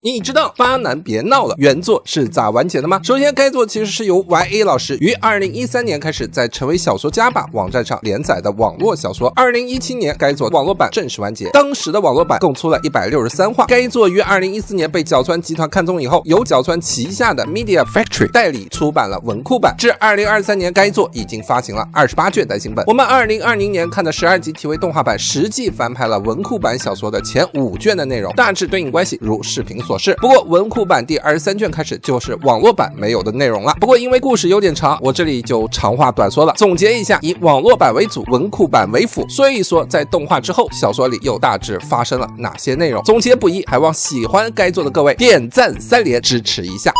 你知道巴南别闹了原作是咋完结的吗？首先该作其实是由 YA 老师于2013年开始在成为小说家吧网站上连载的网络小说。2017年该作网络版正式完结，当时的网络版共出了163话。该作于2014年被角川集团看中以后，由角川旗下的 Media Factory 代理出版了文库版，至2023年该作已经发行了28卷单行本。我们2020年看的12集 TV 动画版实际翻拍了文库版小说的前5卷的内容，大致对应关系如视频所示。不过文库版第23卷开始就是网络版没有的内容了。不过因为故事有点长，我这里就长话短说了，总结一下，以网络版为主，文库版为辅。所以说在动画之后，小说里又大致发生了哪些内容？总结不一，还望喜欢该作的各位点赞3连支持一下。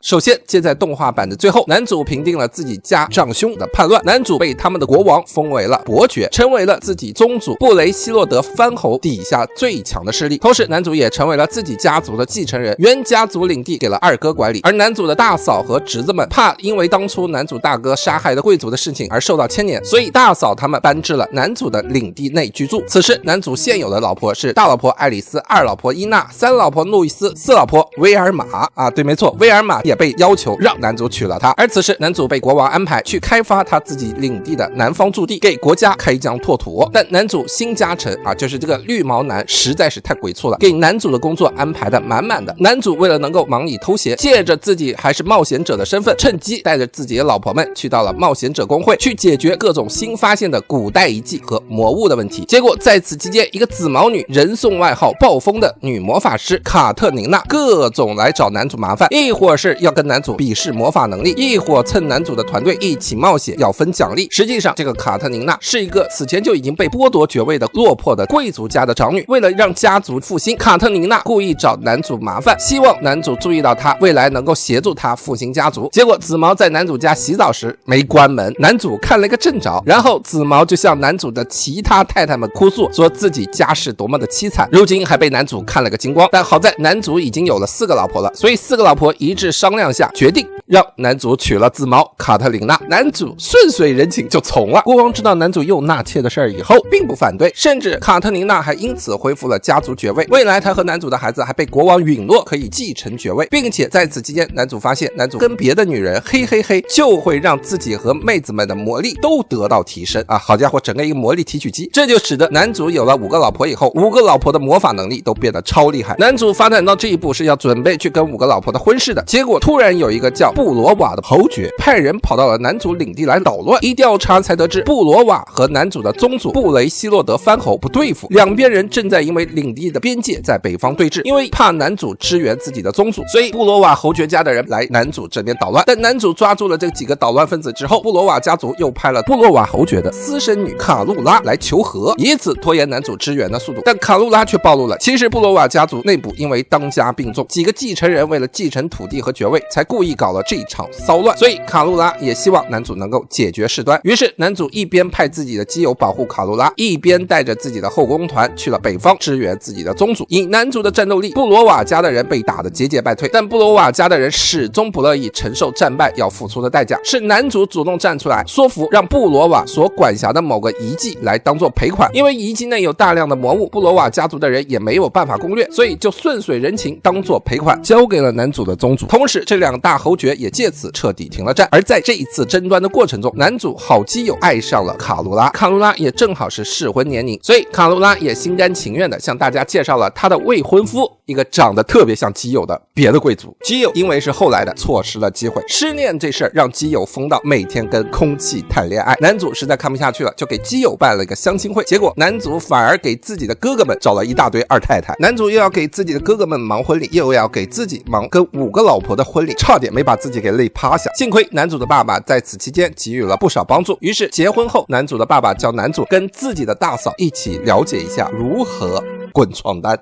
首先，接在动画版的最后，男主平定了自己家长兄的叛乱，男主被他们的国王封为了伯爵，成为了自己宗主布雷希洛德藩侯底下最强的势力。同时，男主也成为了自己家族的继承人，原家族领地给了二哥管理，而男主的大嫂和侄子们怕因为当初男主大哥杀害的贵族的事情而受到牵连，所以大嫂他们搬至了男主的领地内居住。此时，男主现有的老婆是大老婆爱丽丝，二老婆伊娜，三老婆路易斯，四老婆威尔玛啊，对，没错，威尔玛也被要求让男主娶了她。而此时男主被国王安排去开发他自己领地的南方驻地，给国家开疆拓土。但男主辛嘉诚啊，就是这个绿毛男实在是太鬼畜了，给男主的工作安排的满满的。男主为了能够忙里偷闲，借着自己还是冒险者的身份，趁机带着自己的老婆们去到了冒险者公会，去解决各种新发现的古代遗迹和魔物的问题。结果在此期间，一个紫毛女人送外号暴风的女魔法师卡特琳娜各种来找男主麻烦，一会儿是要跟男主比试魔法能力，一会儿蹭男主的团队一起冒险要分奖励。实际上这个卡特琳娜是一个此前就已经被剥夺爵位的落魄的贵族家的长女，为了让家族复兴，卡特琳娜故意找男主麻烦，希望男主注意到她，未来能够协助她复兴家族。结果紫毛在男主家洗澡时没关门，男主看了一个正着，然后紫毛就向男主的其他太太们哭诉，说自己家世多么的凄惨，如今还被男主看了个精光。但好在男主已经有了4个老婆了，所以4个老婆一致商量下决定让男主娶了紫毛卡特琳娜。男主顺水人情就从了。国王知道男主又纳妾的事儿以后并不反对，甚至卡特琳娜还因此恢复了家族爵位，未来他和男主的孩子还被国王允诺可以继承爵位，并且在此期间男主发现男主跟别的女人嘿嘿嘿，就会让自己和妹子们的魔力都得到提升啊！好家伙，整个一个魔力提取机。这就使得男主有了5个老婆以后，5个老婆的魔法能力都变得超厉害。男主发展到这一步是要准备去跟5个老婆的婚事的，结果突然有一个叫布罗瓦的侯爵派人跑到了男主领地来捣乱，一调查才得知布罗瓦和男主的宗主布雷希洛德藩侯不对付，两边人正在因为领地的边界在北方对峙，因为怕男主支援自己的宗主，所以布罗瓦侯爵家的人来男主这边捣乱。但男主抓住了这几个捣乱分子之后，布罗瓦家族又派了布罗瓦侯爵的私生女卡露拉来求和，以此拖延男主支援的速度。但卡露拉却暴露了，其实布罗瓦家族内部因为当家病重，几个继承人为了继承土地和爵位才故意搞了这一场骚乱，所以卡露拉也希望男主能够解决事端。于是男主一边派自己的基友保护卡露拉，一边带着自己的后宫团去了北方支援自己的宗主。以男主的战斗力，布罗瓦家的人被打得节节败退，但布罗瓦家的人始终不乐意承受战败要付出的代价，是男主主动站出来说服，让布罗瓦所管辖的某个遗迹来当做赔款。因为遗迹内有大量的魔物，布罗瓦家族的人也没有办法攻略，所以就顺水人情当做赔款交给了男主的宗主。同时这2大侯爵也借此彻底停了战。而在这一次争端的过程中，男主好基友爱上了卡露拉，卡露拉也正好是适婚年龄，所以卡露拉也心甘情愿的向大家介绍了他的未婚夫，一个长得特别像基友的别的贵族。基友因为是后来的，错失了机会，失恋这事儿让基友疯到每天跟空气谈恋爱。男主实在看不下去了，就给基友办了一个相亲会，结果男主反而给自己的哥哥们找了一大堆二太太。男主又要给自己的哥哥们忙婚礼，又要给自己忙跟5个老婆的婚礼，差点没把自己给累趴下。幸亏男主的爸爸在此期间给予了不少帮助，于是结婚后男主的爸爸叫男主跟自己的大嫂一起了解一下如何滚床单。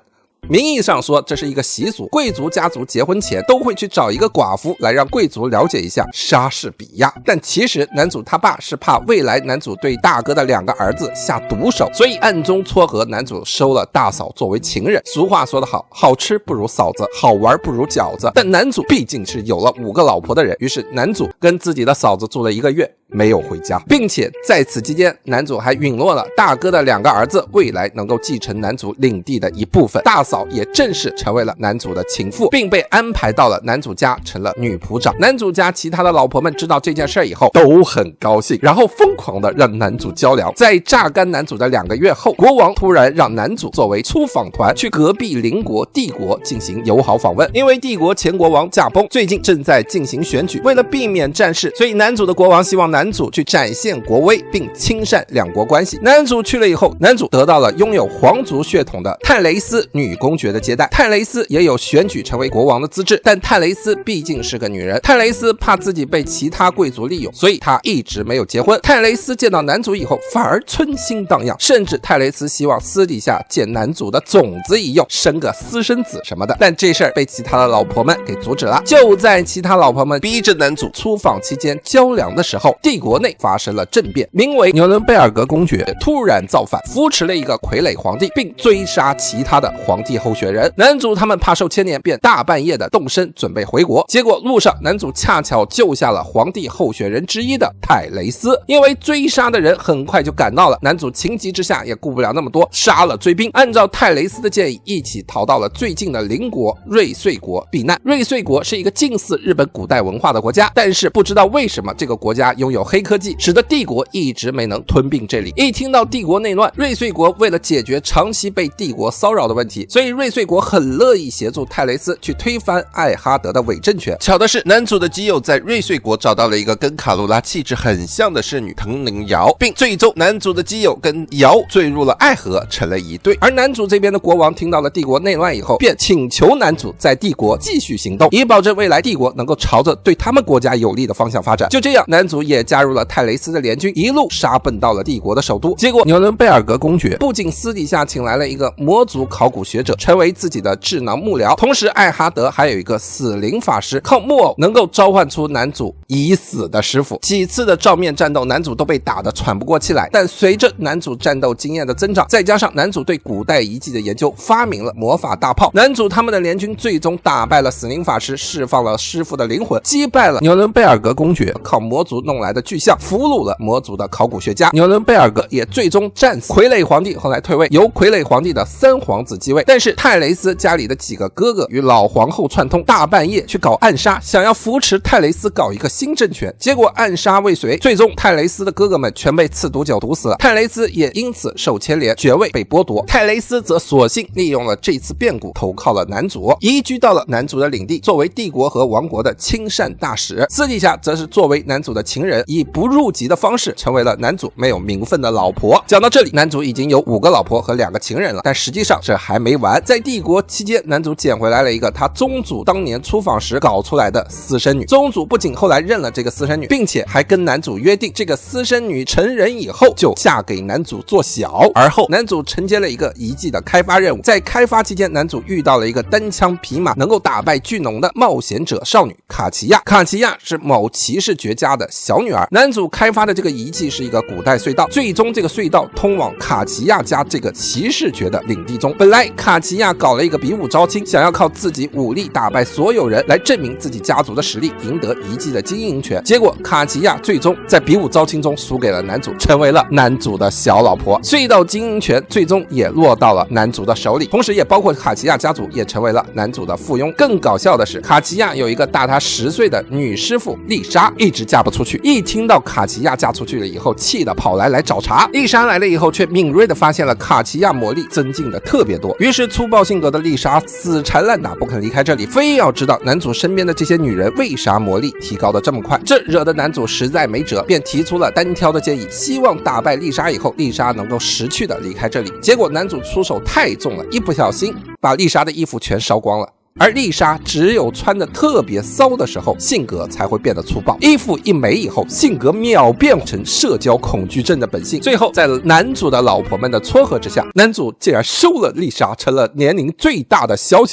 名义上说这是一个习俗，贵族家族结婚前都会去找一个寡妇来让贵族了解一下莎士比亚，但其实男主他爸是怕未来男主对大哥的2个儿子下毒手，所以暗中撮合男主收了大嫂作为情人。俗话说得好，好吃不如嫂子，好玩不如饺子。但男主毕竟是有了5个老婆的人，于是男主跟自己的嫂子住了1个月没有回家，并且在此期间，男主还允诺了大哥的2个儿子未来能够继承男主领地的一部分。大嫂也正式成为了男主的情妇，并被安排到了男主家成了女仆长。男主家其他的老婆们知道这件事以后都很高兴，然后疯狂的让男主交粮。在榨干男主的2个月后，国王突然让男主作为出访团去隔壁邻国帝国进行友好访问。因为帝国前国王驾崩，最近正在进行选举，为了避免战事，所以男主的国王希望男主去展现国威，并亲善2国关系。男主去了以后，男主得到了拥有皇族血统的泰雷斯女公爵的接待。泰雷斯也有选举成为国王的资质，但泰雷斯毕竟是个女人，泰雷斯怕自己被其他贵族利用，所以她一直没有结婚。泰雷斯见到男主以后反而春心荡漾，甚至泰雷斯希望私底下见男主的种子一用，生个私生子什么的，但这事儿被其他的老婆们给阻止了。就在其他老婆们逼着男主出访期间交粮的时候，帝国内发生了政变，名为纽伦贝尔格公爵突然造反，扶持了一个傀儡皇帝，并追杀其他的皇帝候选人。男主他们怕受牵连，便大半夜的动身准备回国。结果路上男主恰巧救下了皇帝候选人之一的泰雷斯，因为追杀的人很快就赶到了，男主情急之下也顾不了那么多，杀了追兵，按照泰雷斯的建议一起逃到了最近的邻国瑞穗国避难。瑞穗国是一个近似日本古代文化的国家，但是不知道为什么这个国家拥有黑科技，使得帝国一直没能吞并这里。一听到帝国内乱，瑞穗国为了解决长期被帝国骚扰的问题，所以瑞穗国很乐意协助泰雷斯去推翻艾哈德的伪政权。巧的是，男主的基友在瑞穗国找到了一个跟卡罗拉气质很像的侍女藤林瑶，并最终男主的基友跟瑶坠入了爱河，成了一对。而男主这边的国王听到了帝国内乱以后，便请求男主在帝国继续行动，以保证未来帝国能够朝着对他们国家有利的方向发展。就这样，男主也加入了泰雷斯的联军，一路杀奔到了帝国的首都。结果纽伦贝尔格公爵不仅私底下请来了一个魔族考古学者成为自己的智囊幕僚，同时艾哈德还有一个死灵法师，靠木偶能够召唤出男主已死的师傅。几次的照面战斗，男主都被打得喘不过气来，但随着男主战斗经验的增长，再加上男主对古代遗迹的研究，发明了魔法大炮。男主他们的联军最终打败了死灵法师，释放了师傅的灵魂，击败了纽伦贝尔格公爵，靠魔族弄来的巨象俘虏了魔族的考古学家。纽伦贝尔格也最终战死，傀儡皇帝后来退位，由傀儡皇帝的3皇子继位。但是泰雷斯家里的几个哥哥与老皇后串通，大半夜去搞暗杀，想要扶持泰雷斯搞一个新政权，结果暗杀未遂，最终泰雷斯的哥哥们全被刺毒酒毒死了，泰雷斯也因此受牵连，爵位被剥夺。泰雷斯则索性利用了这次变故，投靠了男主，移居到了男主的领地，作为帝国和王国的亲善大使。私底下则是作为男主的情人，以不入籍的方式成为了男主没有名分的老婆。讲到这里，男主已经有5个老婆和2个情人了，但实际上这还没完。在帝国期间，男主捡回来了一个他宗主当年出访时搞出来的私生女。宗主不仅后来认了这个私生女，并且还跟男主约定，这个私生女成人以后就嫁给男主做小。而后男主承接了一个遗迹的开发任务，在开发期间，男主遇到了一个单枪匹马能够打败巨龙的冒险者少女卡奇亚。卡奇亚是某骑士绝家的小女儿。男主开发的这个遗迹是一个古代隧道，最终这个隧道通往卡奇亚家这个骑士爵的领地中。本来卡奇亚搞了一个比武招亲，想要靠自己武力打败所有人来证明自己家族的实力，赢得遗迹的经营权。结果卡奇亚最终在比武招亲中输给了男主，成为了男主的小老婆。隧道经营权最终也落到了男主的手里，同时也包括卡奇亚家族也成为了男主的附庸。更搞笑的是，卡奇亚有一个大他10岁的女师傅丽莎，一直嫁不出去。一听到卡奇亚嫁出去了以后，气得跑来找茬。丽莎来了以后，却敏锐地发现了卡奇亚魔力增进的特别多，于是粗暴性格的丽莎死缠烂打，不肯离开这里，非要知道男主身边的这些女人为啥魔力提高的这么快。这惹得男主实在没辙，便提出了单挑的建议，希望打败丽莎以后，丽莎能够识趣的离开这里。结果男主出手太重了，一不小心把丽莎的衣服全烧光了。而丽莎只有穿的特别骚的时候，性格才会变得粗暴。衣服一没以后，性格秒变成社交恐惧症的本性。最后在男主的老婆们的撮合之下，男主竟然收了丽莎，成了年龄最大的小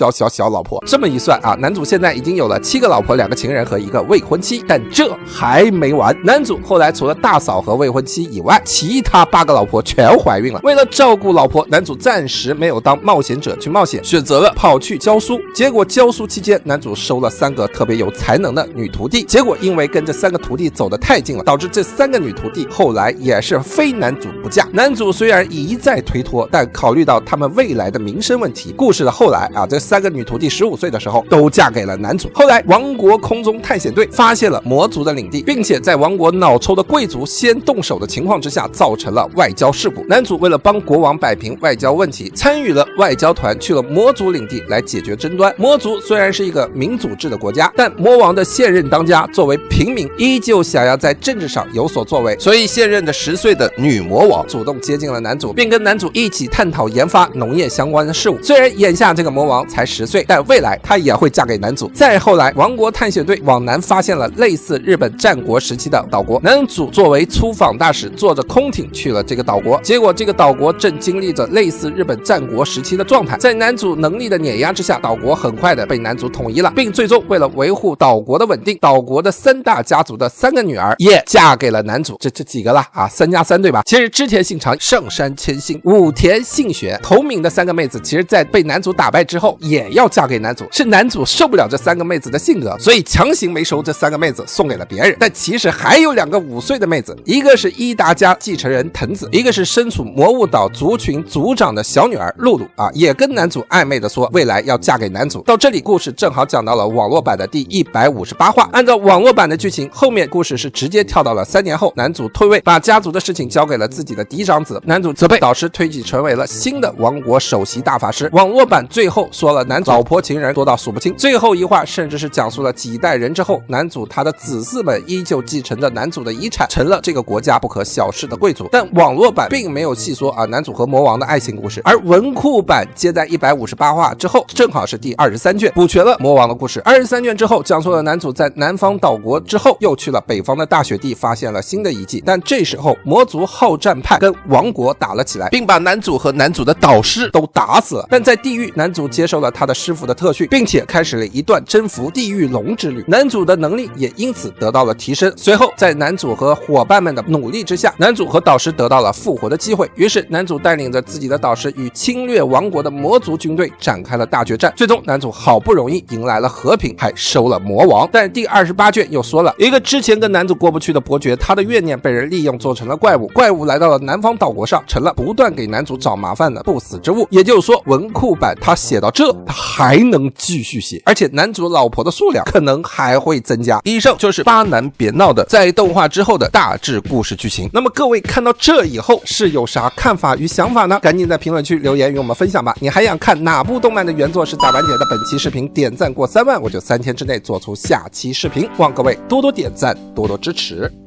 老婆。这么一算啊，男主现在已经有了7个老婆、2个情人和1个未婚妻。但这还没完，男主后来除了大嫂和未婚妻以外，其他8个老婆全怀孕了。为了照顾老婆，男主暂时没有当冒险者去冒险，选择了跑去教书。结果果教书期间，男主收了3个特别有才能的女徒弟，结果因为跟这3个徒弟走得太近了，导致这3个女徒弟后来也是非男主不嫁。男主虽然一再推脱，但考虑到他们未来的名声问题，故事的后来这3个女徒弟15岁的时候都嫁给了男主。后来王国空中探险队发现了魔族的领地，并且在王国脑抽的贵族先动手的情况之下，造成了外交事故。男主为了帮国王摆平外交问题，参与了外交团去了魔族领地来解决争端。魔族虽然是一个民主制的国家，但魔王的现任当家作为平民，依旧想要在政治上有所作为，所以现任的10岁的女魔王主动接近了男主，并跟男主一起探讨研发农业相关的事物。虽然眼下这个魔王才10岁，但未来她也会嫁给男主。再后来，王国探险队往南发现了类似日本战国时期的岛国，男主作为出访大使，坐着空艇去了这个岛国，结果这个岛国正经历着类似日本战国时期的状态。在男主能力的碾压之下，岛国很快的被男主统一了，并最终为了维护岛国的稳定，岛国的3大家族的3个女儿也嫁给了男主。这几个啦3+3对吧？其实织田信长、上杉谦信、武田信玄同名的3个妹子，其实在被男主打败之后也要嫁给男主，是男主受不了这3个妹子的性格，所以强行没收这3个妹子送给了别人。但其实还有2个5岁的妹子，一个是伊达家继承人藤子，一个是身处魔物岛族群族长的小女儿露露也跟男主暧昧的说未来要嫁给男主。到这里故事正好讲到了网络版的第158话。按照网络版的剧情，后面故事是直接跳到了3年后，男主退位，把家族的事情交给了自己的嫡长子，男主则被导师推举成为了新的王国首席大法师。网络版最后说了男主老婆情人多到数不清，最后一话甚至是讲述了几代人之后，男主他的子嗣们依旧继承着男主的遗产，成了这个国家不可小视的贵族。但网络版并没有细说男主和魔王的爱情故事，而文库版接在158话之后，正好是第23卷，补全了魔王的故事。23卷之后讲述了男主在南方岛国之后，又去了北方的大雪地，发现了新的遗迹，但这时候魔族好战派跟王国打了起来，并把男主和男主的导师都打死了。但在地狱，男主接受了他的师傅的特训，并且开始了一段征服地狱龙之旅，男主的能力也因此得到了提升。随后在男主和伙伴们的努力之下，男主和导师得到了复活的机会，于是男主带领着自己的导师与侵略王国的魔族军队展开了大决战。最终男主好不容易迎来了和平，还收了魔王。但第28卷又说了一个之前跟男主过不去的伯爵，他的怨念被人利用做成了怪物，怪物来到了南方岛国上，成了不断给男主找麻烦的不死之物。也就是说文库版他写到这，他还能继续写，而且男主老婆的数量可能还会增加。以上就是巴男别闹的在动画之后的大致故事剧情。那么各位看到这以后是有啥看法与想法呢？赶紧在评论区留言与我们分享吧。你还想看哪部动漫的原作是大完结的？本期视频点赞过3万，我就3天之内做出下期视频，望各位多多点赞，多多支持。